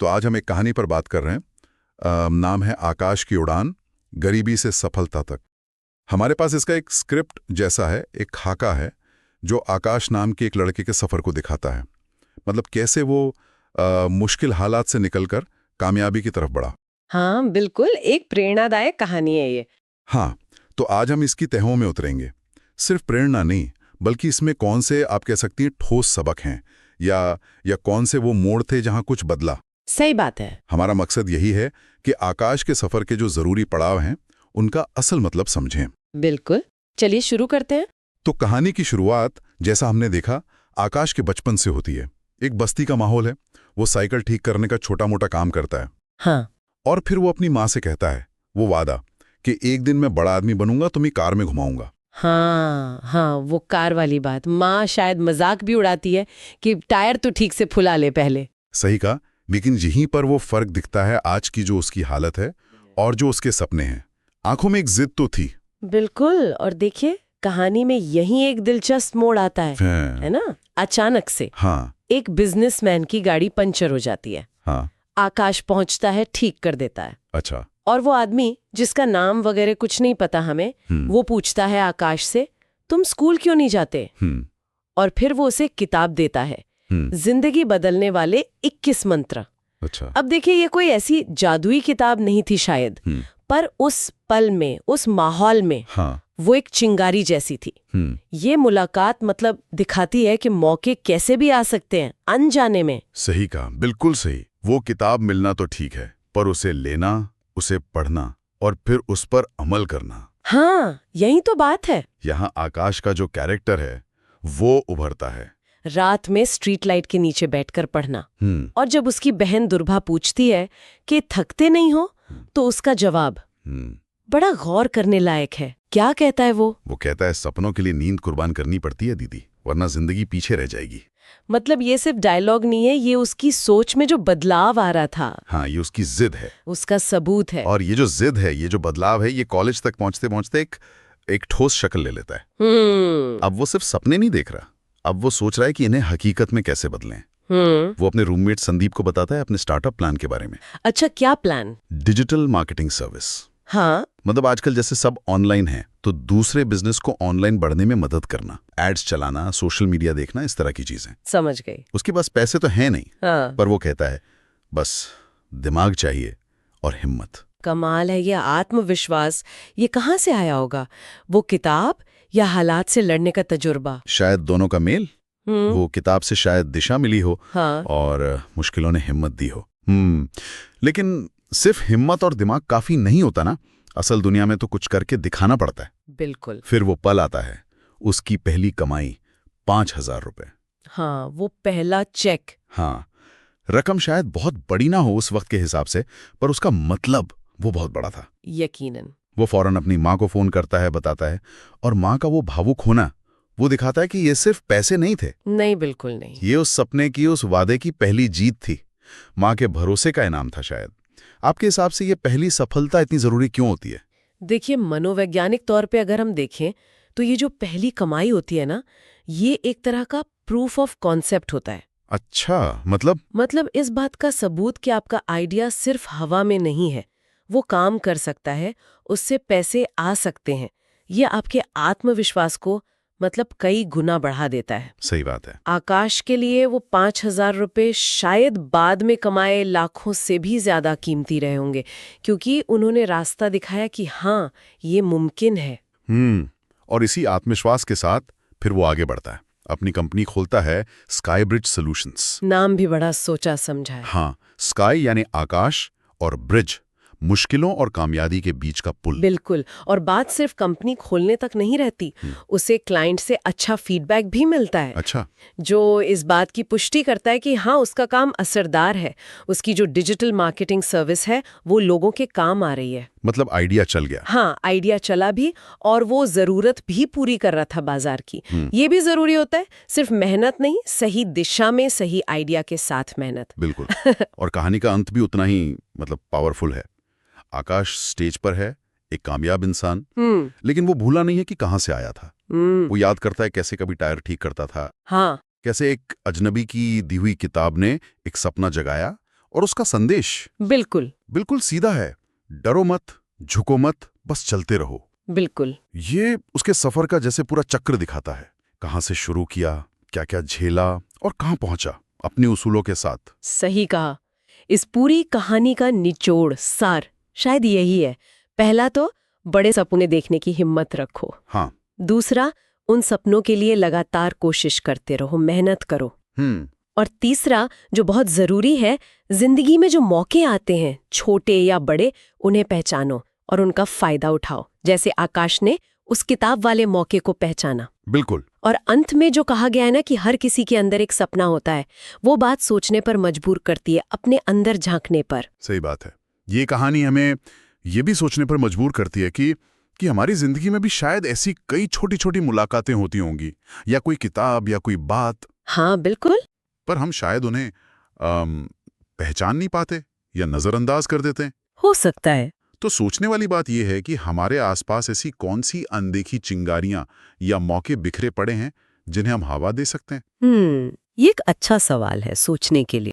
तो आज हम एक कहानी पर बात कर रहे हैं। नाम है आकाश की उड़ान, गरीबी से सफलता तक। हमारे पास इसका एक स्क्रिप्ट जैसा है, एक खाका है जो आकाश नाम के एक लड़के के सफ़र को दिखाता है। मतलब कैसे वो मुश्किल हालात से निकलकर कामयाबी की तरफ बढ़ा। हाँ बिल्कुल, एक प्रेरणादायक कहानी है ये। हाँ, तो आज हम इसकी तहों में उतरेंगे। सिर्फ प्रेरणा नहीं, बल्कि इसमें कौन से आप कह सकती हैं ठोस सबक हैं, या कौन से वो मोड़ थे जहां कुछ बदला। सही बात है। हमारा मकसद यही है कि आकाश के सफर के जो जरूरी पड़ाव हैं उनका असल मतलब समझें। बिल्कुल, चलिए शुरू करते हैं। तो कहानी की शुरुआत, जैसा हमने देखा, आकाश के बचपन से होती है। एक बस्ती का माहौल है, वो साइकिल ठीक करने का छोटा मोटा काम करता है। हाँ। और फिर वो अपनी माँ से कहता है वो वादा कि एक दिन मैं बड़ा आदमी बनूंगा, तुम्हें कार में घुमाऊंगा। हाँ, वो कार वाली बात। माँ शायद मजाक भी उड़ाती है कि टायर तो ठीक से फुला ले पहले। सही कहा, लेकिन यहीं पर वो फर्क दिखता है, आज की जो उसकी हालत है और जो उसके सपने हैं। आंखों में एक जिद तो थी। बिल्कुल, और देखिए कहानी में यही एक दिलचस्प मोड़ आता है ना। अचानक से हाँ एक बिजनेसमैन की गाड़ी पंचर हो जाती है। हाँ। आकाश पहुंचता है, ठीक कर देता है। अच्छा। और वो आदमी जिसका नाम वगैरह कुछ नहीं पता हमें, वो पूछता है आकाश से, तुम स्कूल क्यों नहीं जाते? और फिर वो उसे किताब देता है, जिंदगी बदलने वाले 21 मंत्र। अच्छा। अब देखिए, ये कोई ऐसी जादुई किताब नहीं थी शायद, पर उस पल में, उस माहौल में वो एक चिंगारी जैसी थी। ये मुलाकात मतलब दिखाती है कि मौके कैसे भी आ सकते हैं अनजाने में। सही कहा, बिल्कुल सही। वो किताब मिलना तो ठीक है, पर उसे लेना, उसे पढ़ना और फिर उस पर अमल करना। हाँ, यही तो बात है। यहाँ आकाश का जो कैरेक्टर है वो उभरता है। रात में स्ट्रीट लाइट के नीचे बैठकर पढ़ना, और जब उसकी बहन दुर्भा पूछती है कि थकते नहीं हो, तो उसका जवाब बड़ा गौर करने लायक है। क्या कहता है वो कहता है, सपनों के लिए नींद कुर्बान करनी पड़ती है दीदी, वरना जिंदगी पीछे रह जाएगी। मतलब ये सिर्फ डायलॉग नहीं है, ये उसकी सोच में जो बदलाव आ रहा था। हाँ, ये उसकी जिद है, उसका सबूत है। और ये जो जिद है, ये जो बदलाव है, ये कॉलेज तक पहुंचते पहुंचते एक ठोस शक्ल ले लेता है। अब वो सिर्फ सपने नहीं देख रहा, अब वो सोच रहा है कि इन्हें हकीकत में कैसे बदलें। वो अपने रूममेट संदीप को बताता है अपने स्टार्टअप प्लान के बारे में। अच्छा, क्या प्लान? Digital marketing service. हाँ, मतलब आजकल जैसे सब ऑनलाइन है, तो दूसरे बिजनेस को ऑनलाइन बढ़ने में मदद करना, एड्स चलाना, सोशल मीडिया देखना, इस तरह की चीजें। समझ गई। उसके पास पैसे तो है नहीं, हाँ। पर वो कहता है बस दिमाग चाहिए और हिम्मत। कमाल है, ये आत्मविश्वास ये कहाँ से आया होगा? वो किताब या हालात से लड़ने का तजुर्बा? शायद दोनों का मेल। वो किताब से शायद दिशा मिली हो, हाँ। और मुश्किलों ने हिम्मत दी हो। लेकिन सिर्फ हिम्मत और दिमाग काफी नहीं होता ना, असल दुनिया में तो कुछ करके दिखाना पड़ता है। बिल्कुल। फिर वो पल आता है, उसकी पहली कमाई 5,000 रुपए। हाँ, वो पहला चेक। हाँ, रकम शायद बहुत बड़ी ना हो उस वक्त के हिसाब से, पर उसका मतलब वो बहुत बड़ा था। यकीनन। वो फौरन अपनी माँ को फोन करता है, बताता है, और माँ का वो भावुक होना वो दिखाता है कि ये सिर्फ पैसे नहीं थे। नहीं, बिल्कुल नहीं। ये उस सपने की, उस वादे की पहली जीत थी, माँ के भरोसे का इनाम था शायद। आपके हिसाब से ये पहली सफलता इतनी जरूरी क्यों होती है? देखिए, मनोवैज्ञानिक तौर पे अगर हम देखें तो ये जो पहली कमाई होती है ना, ये एक तरह का प्रूफ ऑफ कॉन्सेप्ट होता है। अच्छा, मतलब इस बात का सबूत कि आपका आइडिया सिर्फ हवा में नहीं है, वो काम कर सकता है, उससे पैसे आ सकते हैं। ये आपके आत्मविश्वास को मतलब कई गुना बढ़ा देता है। सही बात है। आकाश के लिए वो 5,000 रुपये शायद बाद में कमाए लाखों से भी ज्यादा कीमती रहे होंगे, क्योंकि उन्होंने रास्ता दिखाया कि हाँ, ये मुमकिन है। और इसी आत्मविश्वास के साथ फिर वो आगे बढ़ता है, अपनी कंपनी खोलता है, स्काई ब्रिज सॉल्यूशंस। नाम भी बड़ा सोचा समझा है। हाँ, स्काई यानी आकाश, और ब्रिज मुश्किलों और कामयाबी के बीच का पुल। बिल्कुल, और बात सिर्फ कंपनी खोलने तक नहीं रहती, उसे क्लाइंट से अच्छा फीडबैक भी मिलता है। अच्छा। जो इस बात की पुष्टि करता है कि हाँ, उसका काम असरदार है, उसकी जो डिजिटल मार्केटिंग सर्विस है वो लोगों के काम आ रही है। मतलब आइडिया चल गया। हाँ, आइडिया चला भी, और वो जरूरत भी पूरी कर रहा था बाजार की। ये भी जरूरी होता है, सिर्फ मेहनत नहीं, सही दिशा में सही आइडिया के साथ मेहनत। बिल्कुल। और कहानी का अंत भी उतना ही मतलब पावरफुल है। आकाश स्टेज पर है, एक कामयाब इंसान, लेकिन वो भूला नहीं है कि कहां से आया था। वो याद करता है कैसे कभी टायर ठीक करता था, हाँ, कैसे एक अजनबी की दी हुई किताब ने एक सपना जगाया, और उसका संदेश बिल्कुल बिल्कुल सीधा है, डरो मत, झुको मत, बस चलते रहो। बिल्कुल। ये उसके सफर का जैसे पूरा चक्र दिखाता है, कहाँ से शुरू किया, क्या क्या झेला और कहाँ पहुंचा अपने उसूलों के साथ। सही कहा। इस पूरी कहानी का निचोड़ सार शायद यही है। पहला तो बड़े सपने देखने की हिम्मत रखो। हाँ। दूसरा, उन सपनों के लिए लगातार कोशिश करते रहो, मेहनत करो। और तीसरा, जो बहुत जरूरी है, जिंदगी में जो मौके आते हैं, छोटे या बड़े, उन्हें पहचानो और उनका फायदा उठाओ, जैसे आकाश ने उस किताब वाले मौके को पहचाना। बिल्कुल। और अंत में जो कहा गया है ना कि हर किसी के अंदर एक सपना होता है, वो बात सोचने पर मजबूर करती है, अपने अंदर झांकने पर। सही बात है। ये कहानी हमें ये भी सोचने पर मजबूर करती है कि हमारी जिंदगी में भी शायद ऐसी कई छोटी छोटी मुलाकातें होती होंगी, या कोई किताब या कोई बात। हाँ बिल्कुल। पर हम शायद उन्हें पहचान नहीं पाते या नजरअंदाज कर देते हैं। हो सकता है। तो सोचने वाली बात यह है कि हमारे आसपास ऐसी कौन सी अनदेखी चिंगारियां या मौके बिखरे पड़े हैं जिन्हें हम हवा दे सकते हैं। ये एक अच्छा सवाल है सोचने के लिए।